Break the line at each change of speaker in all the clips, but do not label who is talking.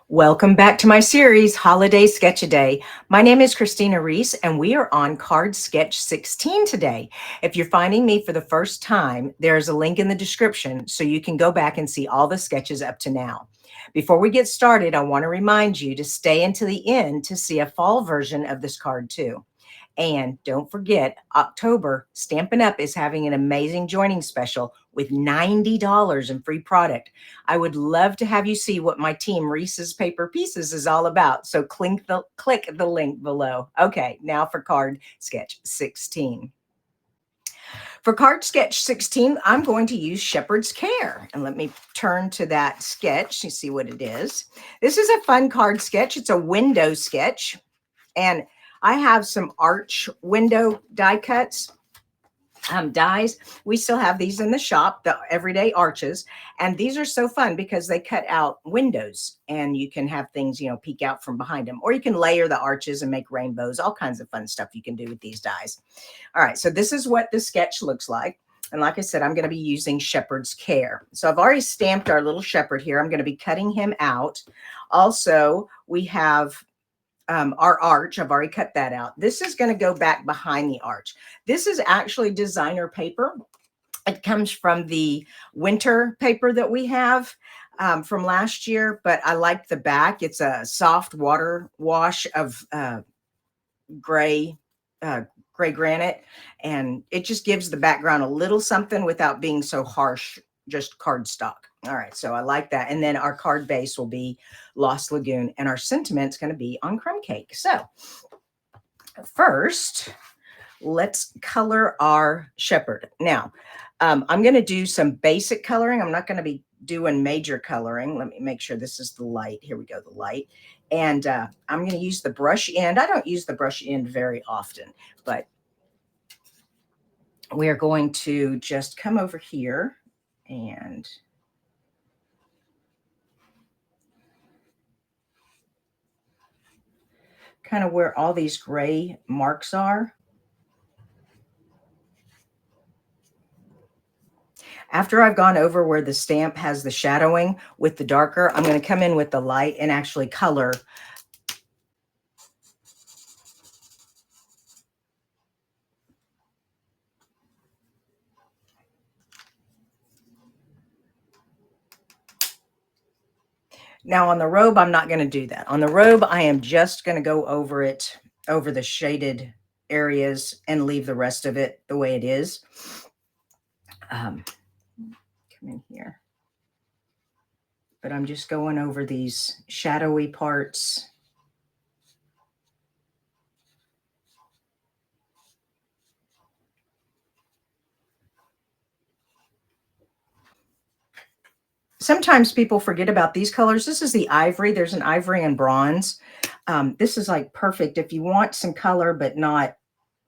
Welcome back to my series, Holiday Sketch-A-Day. My name is Kristina Rees, and we are on card sketch 16 today. If you're finding me for the first time, there's a link in the description so you can go back and see all the sketches up to now. Before we get started, I want to remind you to stay until the end to see a fall version of this card too. And don't forget, October, Stampin' Up! Is having an amazing joining special with $90 in free product. I would love to have you see what my team, Reese's Paper Pieces, is all about. So click the link below. Okay, now for card sketch 16. For card sketch 16, I'm going to use Shepherd's Care. And let me turn to that sketch to see what it is. This is a fun card sketch. It's a window sketch. And I have some arch window die cuts, dies. We still have these in the shop, the everyday arches. And these are so fun because they cut out windows and you can have things, peek out from behind them, or you can layer the arches and make rainbows, all kinds of fun stuff you can do with these dies. All right, so this is what the sketch looks like. And like I said, I'm going to be using Shepherd's Care. So I've already stamped our little shepherd here. I'm going to be cutting him out. Also, we have our arch. I've already cut that out. This is going to go back behind the arch. This is actually designer paper. It comes from the winter paper that we have from last year, but I like the back. It's a soft water wash of gray granite, and it just gives the background a little something without being so harsh, just cardstock. All right, so I like that. And then our card base will be Lost Lagoon, and our sentiment's going to be on crumb cake. So first, let's color our shepherd. Now, I'm going to do some basic coloring. I'm not going to be doing major coloring. Let me make sure this is the light. Here we go, the light. And I'm going to use the brush end. I don't use the brush end very often, but we are going to just come over here and kind of where all these gray marks are. After I've gone over where the stamp has the shadowing with the darker, I'm going to come in with the light and actually color. Now on the robe, I'm not going to do that. On the robe, I am just going to go over it, over the shaded areas, and leave the rest of it the way it is. Come in here. But I'm just going over these shadowy parts. Sometimes people forget about these colors. This is the ivory. There's an ivory and bronze. This is like perfect if you want some color, but not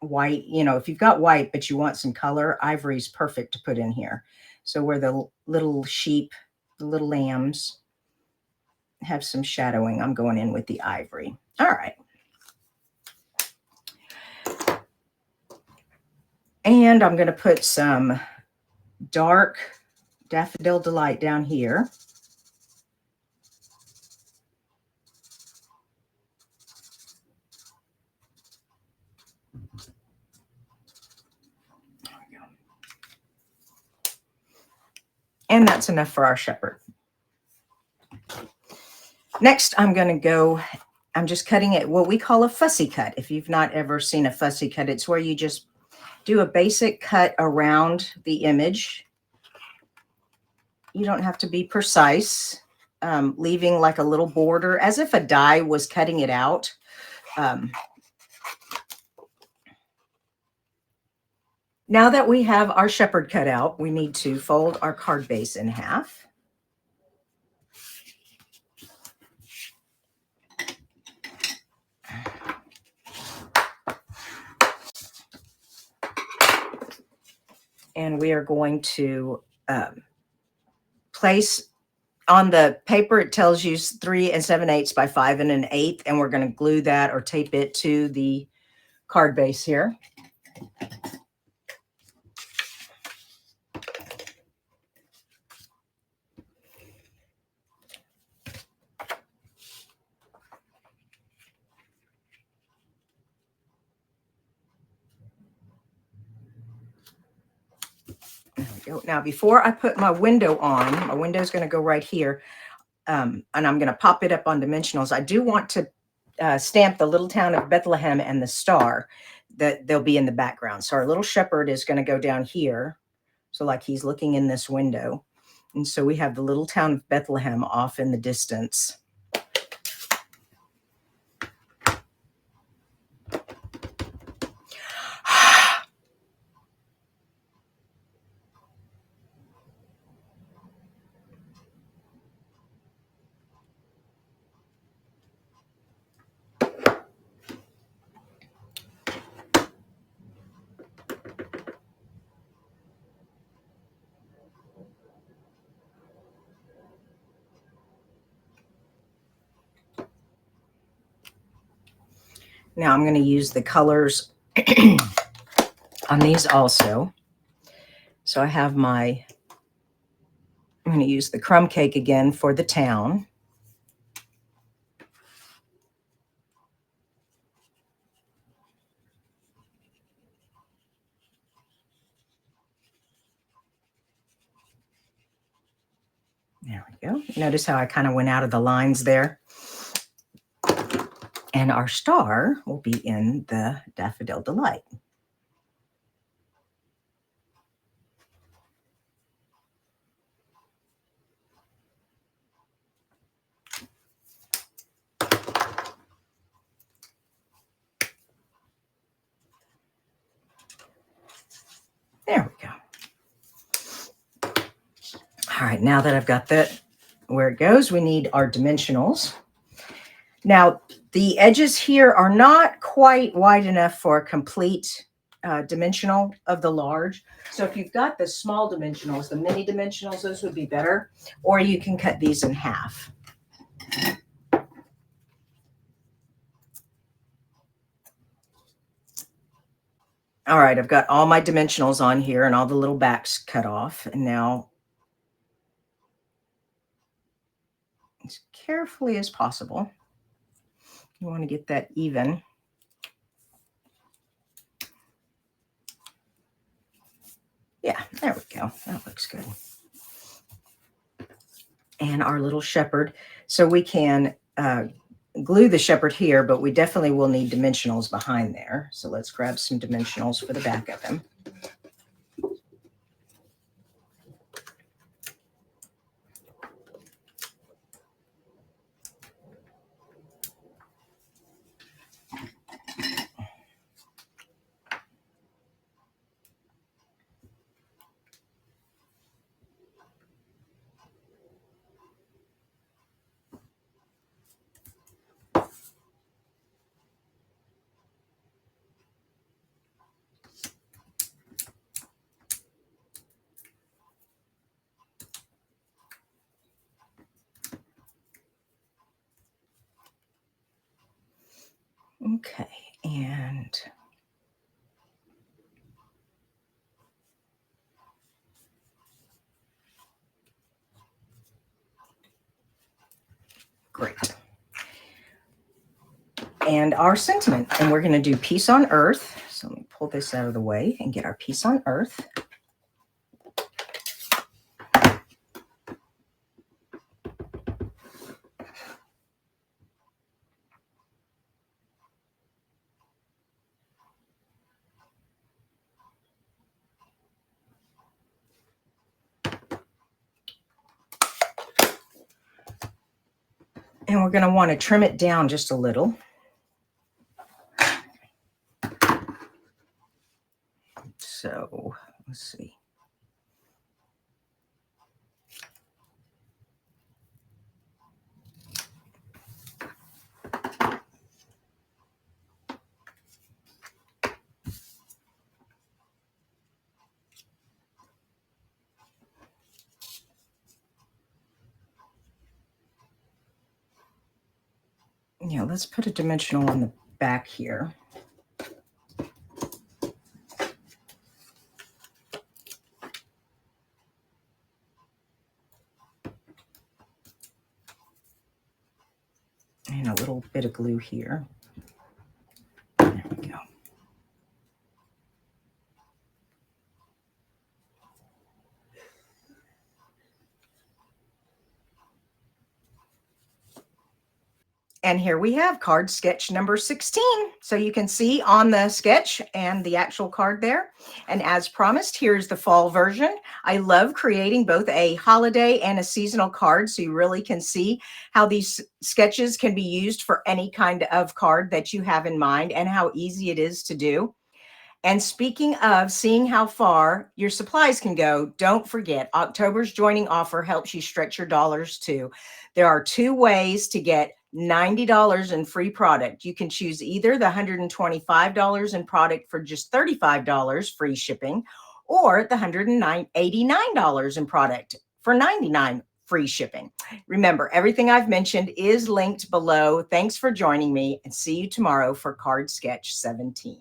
white. If you've got white, but you want some color, ivory is perfect to put in here. So where the little sheep, the little lambs have some shadowing, I'm going in with the ivory. All right. And I'm going to put some dark Daffodil Delight down here. There we go. And that's enough for our shepherd. Next, I'm just cutting it what we call a fussy cut. If you've not ever seen a fussy cut, it's where you just do a basic cut around the image. You don't have to be precise, leaving like a little border as if a die was cutting it out. Now that we have our shepherd cut out, we need to fold our card base in half. And we are going to place on the paper, it tells you 3 7/8 by 5 1/8, and we're going to glue that or tape it to the card base here. we go. Now, before I put my window on, my window is going to go right here, and I'm going to pop it up on dimensionals. I do want to stamp the little town of Bethlehem and the star that they'll be in the background. So our little shepherd is going to go down here. So like he's looking in this window. And so we have the little town of Bethlehem off in the distance. Now I'm going to use the colors on these also. So I have I'm going to use the crumb cake again for the town. There we go. Notice how I kind of went out of the lines there. And our star will be in the Daffodil Delight. There we go. All right, now that I've got that where it goes, we need our dimensionals. Now, the edges here are not quite wide enough for a complete dimensional of the large. So if you've got the small dimensionals, the mini dimensionals, those would be better. Or you can cut these in half. All right, I've got all my dimensionals on here and all the little backs cut off. And now, as carefully as possible, you want to get that even. Yeah, there we go. That looks good. And our little shepherd. So we can glue the shepherd here, but we definitely will need dimensionals behind there. So let's grab some dimensionals for the back of him. Okay, and great. And our sentiment, and we're going to do peace on earth. So let me pull this out of the way and get our peace on earth. And we're going to want to trim it down just a little. So let's see. Yeah, let's put a dimensional on the back here. And a little bit of glue here. There we go. And here we have card sketch number 16. So you can see on the sketch and the actual card there. And as promised, here's the fall version. I love creating both a holiday and a seasonal card, so you really can see how these sketches can be used for any kind of card that you have in mind and how easy it is to do. And speaking of seeing how far your supplies can go, don't forget October's joining offer helps you stretch your dollars too. There are two ways to get $90 in free product. You can choose either the $125 in product for just $35 free shipping, or the $189 in product for $99 free shipping. Remember, everything I've mentioned is linked below. Thanks for joining me, and see you tomorrow for Card Sketch 17.